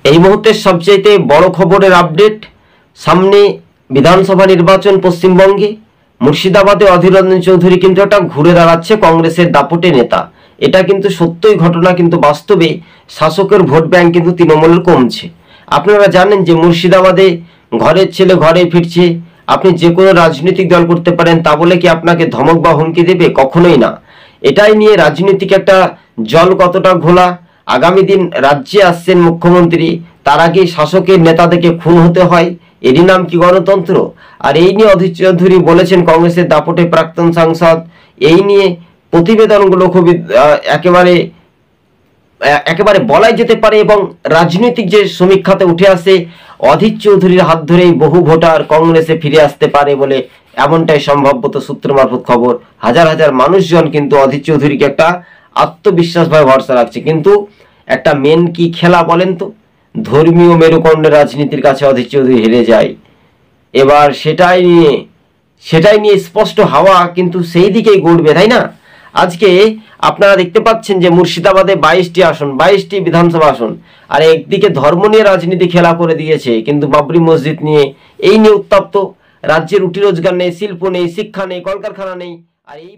এই মুহূর্তের সবচেয়ে বড় খবরের আপডেট, সামনে বিধানসভা নির্বাচন পশ্চিমবঙ্গে। মুর্শিদাবাদে অধীর রঞ্জন চৌধুরী কিন্তু একটা ঘুরে দাঁড়াচ্ছে কংগ্রেসের দাপটে নেতা। এটা কিন্তু সত্যই ঘটনা, কিন্তু বাস্তবে শাসকের ভোট ব্যাংক কিন্তু তৃণমূলের কমছে। আপনারা জানেন যে মুর্শিদাবাদে ঘরের ছেলে ঘরে ফিরছে। আপনি যে কোনো রাজনৈতিক দল করতে পারেন, তা বলে কি আপনাকে ধমক বা হুমকি দেবে? কখনোই না। এটাই নিয়ে রাজনীতিক একটা জল কতটা ঘোলা। আগামী দিন রাজ্যে আসছেন মুখ্যমন্ত্রী, তার আগে শাসকের নেতাদেরকে খুন হতে হয়, এরই নাম কি গণতন্ত্র? আর এই নিয়ে অধীর চৌধুরী বলেছেন, কংগ্রেসের দাপটে প্রাক্তন সাংসদ, এই নিয়ে প্রতিবেদনগুলো খুবই একেবারে একেবারে বলাই যেতে পারে। এবং রাজনৈতিক যে সমীক্ষাতে উঠে আসে, অধীর চৌধুরীর হাত ধরেই বহু ভোটার কংগ্রেসে ফিরে আসতে পারে বলে এমনটাই সম্ভাব্যত সূত্র মারফত খবর। হাজার হাজার মানুষজন কিন্তু অধীর চৌধুরীকে একটা আত্মবিশ্বাসভাবে ভরসা রাখছে। কিন্তু একটা মেন কি খেলা বলেন তো? ধর্মীয় মেরুকরণের রাজনীতির কাছে অধীর চৌধুরী হেরে যায়। এবার সেটাই নিয়ে স্পষ্ট হাওয়া কিন্তু সেই দিকেই গড়বে, তাই না? আজকে আপনারা দেখতে পাচ্ছেন যে মুর্শিদাবাদে 22টি আসন, 22টি বিধানসভা আসন, আর একদিকে ধর্ম নিয়ে রাজনীতি খেলা করে দিয়েছে, কিন্তু বাবরি মসজিদ নিয়ে এই নিয়ে উত্তপ্ত। রাজ্যের রুটি রোজগার নেই, শিল্প নেই, শিক্ষা নেই, কলকারখানা নেই, আর এই